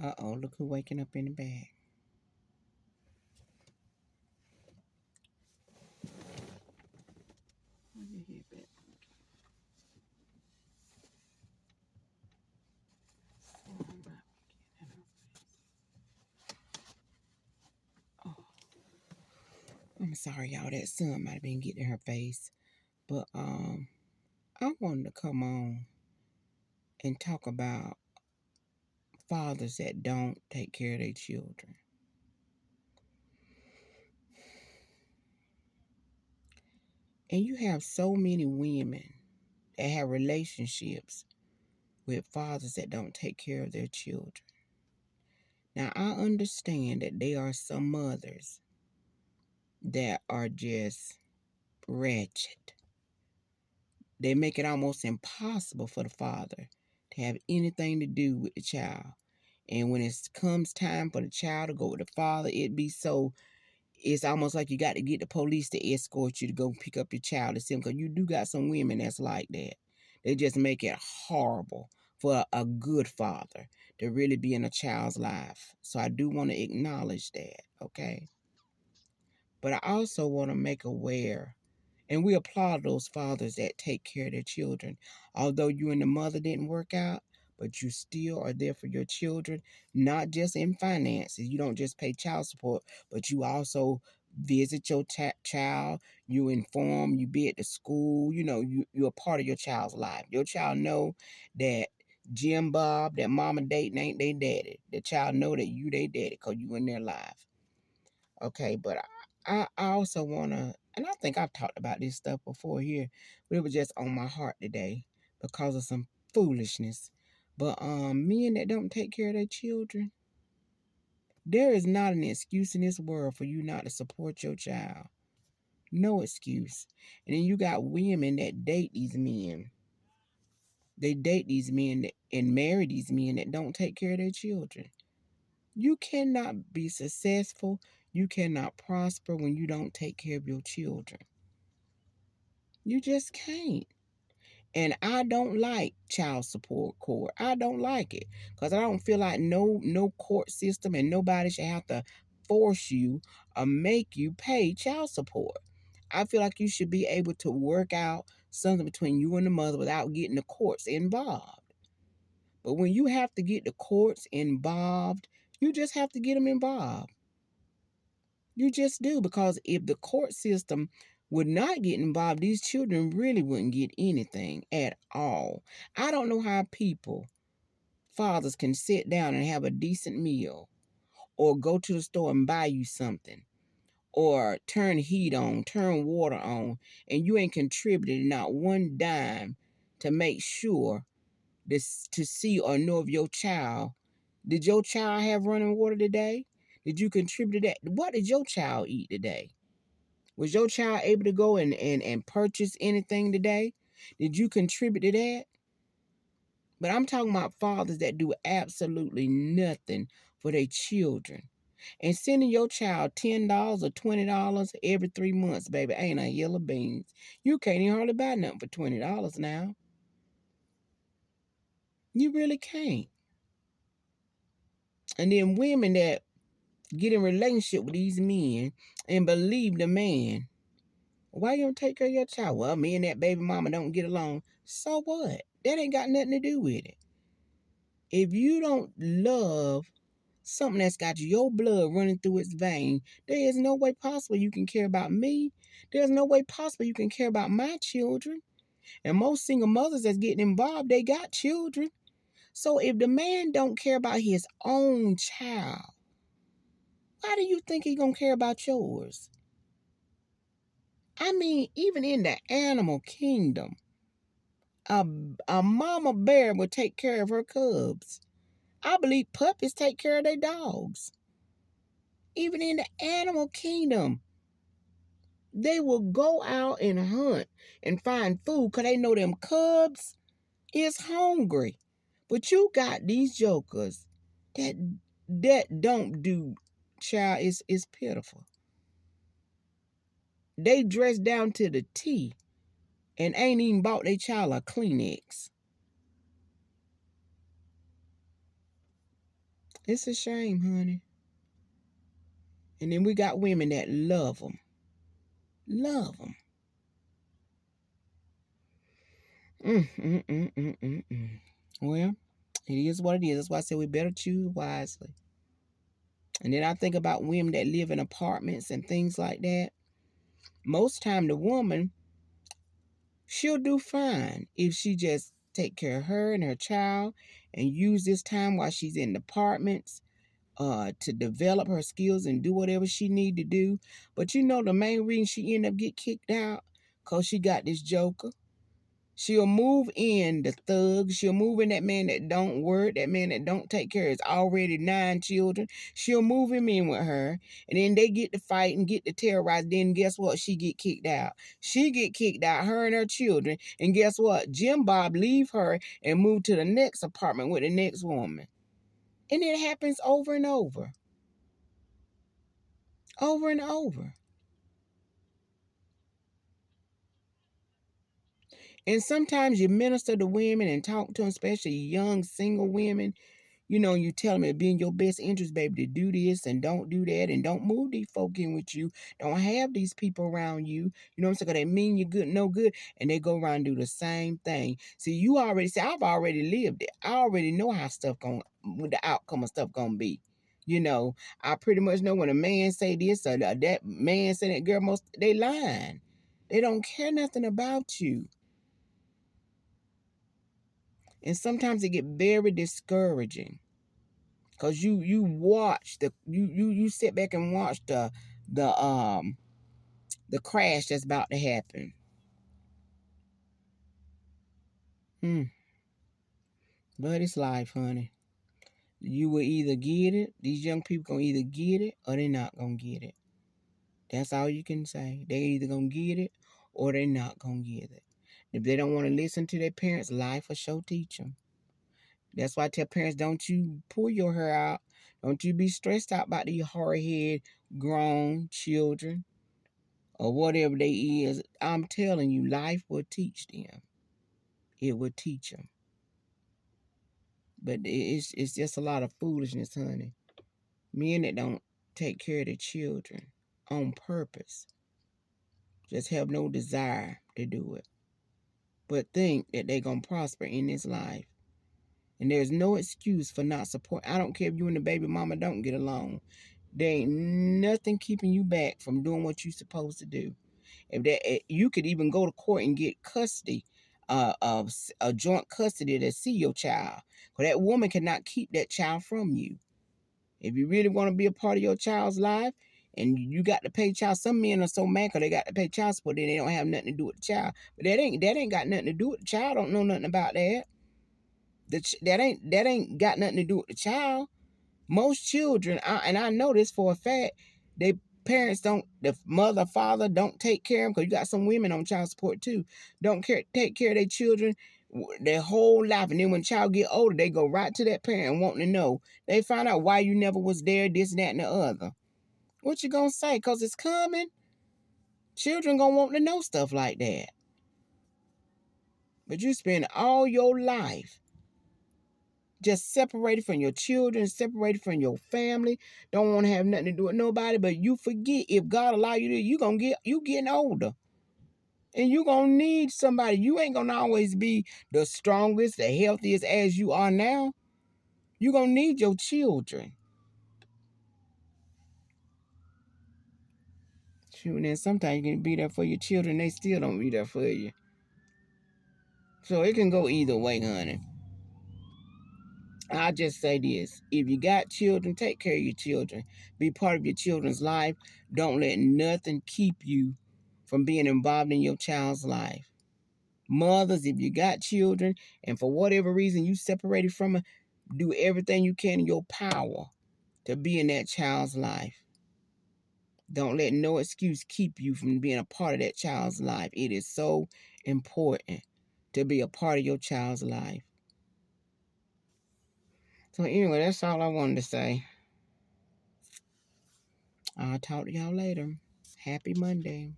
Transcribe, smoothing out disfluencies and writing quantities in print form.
Uh-oh, look who waking up in the bag. Where your head back? Oh, I'm about to get in her face. Oh, I'm sorry, y'all. That sun might have been getting in her face. But I wanted to come on and talk about fathers that don't take care of their children. And you have so many women that have relationships with fathers that don't take care of their children. Now, I understand that there are some mothers that are just wretched. They make it almost impossible for the father to have anything to do with the child. And when it comes time for the child to go with the father, it's almost like you got to get the police to escort you to go pick up your child to see them. Because you do got some women that's like that. They just make it horrible for a good father to really be in a child's life. So I do want to acknowledge that, okay? But I also want to make aware, and we applaud those fathers that take care of their children. Although you and the mother didn't work out, but you still are there for your children, not just in finances. You don't just pay child support, but you also visit your child, you inform, you be at the school, you're a part of your child's life. Your child know that Jim Bob, that mama dating ain't they daddy. The child know that you they daddy because you in their life. Okay, but I also want to, and I think I've talked about this stuff before here, but it was just on my heart today because of some foolishness. But men that don't take care of their children, there is not an excuse in this world for you not to support your child. No excuse. And then you got women that date these men. They date these men and marry these men that don't take care of their children. You cannot be successful. You cannot prosper when you don't take care of your children. You just can't. And I don't like child support court. I don't like it because I don't feel like no court system and nobody should have to force you or make you pay child support. I feel like you should be able to work out something between you and the mother without getting the courts involved. But when you have to get the courts involved, you just have to get them involved. You just do, because if the court system would not get involved, these children really wouldn't get anything at all. I don't know how fathers can sit down and have a decent meal or go to the store and buy you something or turn heat on, turn water on, and you ain't contributed not one dime to make sure to see or know of your child. Did your child have running water today? Did you contribute to that? What did your child eat today? Was your child able to go and purchase anything today? Did you contribute to that? But I'm talking about fathers that do absolutely nothing for their children. And sending your child $10 or $20 every 3 months, baby, ain't a hill of beans. You can't even hardly buy nothing for $20 now. You really can't. And then women that get in relationship with these men and believe the man. Why you don't take care of your child? Well, me and that baby mama don't get along. So what? That ain't got nothing to do with it. If you don't love something that's got your blood running through its vein, there is no way possible you can care about me. There's no way possible you can care about my children. And most single mothers that's getting involved, they got children. So if the man don't care about his own child, why do you think he gonna care about yours? I mean, even in the animal kingdom, a, a mama bear will take care of her cubs. I believe puppies take care of their dogs. Even in the animal kingdom, they will go out and hunt and find food because they know them cubs is hungry. But you got these jokers that don't do, child, is pitiful. They dress down to the T and ain't even bought their child a Kleenex. It's a shame, honey. And then we got women that love them. Love them. Well, it is what it is. That's why I said we better choose wisely. And then I think about women that live in apartments and things like that. Most time the woman, she'll do fine if she just take care of her and her child and use this time while she's in the apartments to develop her skills and do whatever she need to do. But you know the main reason she end up get kicked out? Because she got this joker. She'll move in the thug. She'll move in that man that don't work, that man that don't take care of his already 9 children. She'll move him in with her. And then they get to fight and get to terrorize. Then guess what? She get kicked out. She get kicked out, her and her children. And guess what? Jim Bob leave her and move to the next apartment with the next woman. And it happens over and over. Over and over. And sometimes you minister to women and talk to them, especially young single women. You know, you tell them it be in your best interest, baby, to do this and don't do that and don't move these folk in with you. Don't have these people around you. You know what I'm saying? Because they mean you good, no good. And they go around and do the same thing. See, you already say, I've already lived it. I already know how stuff going, what the outcome of stuff going to be. You know, I pretty much know when a man say this or that man say that girl, they lying. They don't care nothing about you. And sometimes it get very discouraging. Cause you watch you sit back and watch the crash that's about to happen. But it's life, honey. You will either get it. These young people gonna either get it or they not gonna get it. That's all you can say. They either gonna get it or they not gonna get it. If they don't want to listen to their parents, life will show teach them. That's why I tell parents, don't you pull your hair out. Don't you be stressed out about these hard head grown children or whatever they is. I'm telling you, life will teach them. It will teach them. But it's just a lot of foolishness, honey. Men that don't take care of their children on purpose just have no desire to do it, but think that they're going to prosper in this life. And there's no excuse for not support. I don't care if you and the baby mama don't get along. There ain't nothing keeping you back from doing what you're supposed to do. If that, you could even go to court and get custody, of a joint custody to see your child. Because that woman cannot keep that child from you. If you really want to be a part of your child's life, and you got to pay child, some men are so mad because they got to pay child support, then they don't have nothing to do with the child. But that ain't got nothing to do with the child. Don't know nothing about that. That ain't got nothing to do with the child. Most children, and I know this for a fact, they parents don't, the mother, father don't take care of them, because you got some women on child support too, don't take care of their children their whole life. And then when child get older, they go right to that parent wanting to know. They find out why you never was there, this, that, and the other. What you gonna say? Because it's coming. Children gonna want to know stuff like that. But you spend all your life just separated from your children, separated from your family, don't want to have nothing to do with nobody, but you forget if God allow you to, you getting older. And you gonna need somebody. You ain't gonna always be the strongest, the healthiest as you are now. You gonna need your children. Shoot, and then sometimes you can be there for your children, they still don't be there for you. So it can go either way, honey. I'll just say this. If you got children, take care of your children. Be part of your children's life. Don't let nothing keep you from being involved in your child's life. Mothers, if you got children and for whatever reason you separated from them, do everything you can in your power to be in that child's life. Don't let no excuse keep you from being a part of that child's life. It is so important to be a part of your child's life. So anyway, that's all I wanted to say. I'll talk to y'all later. Happy Monday.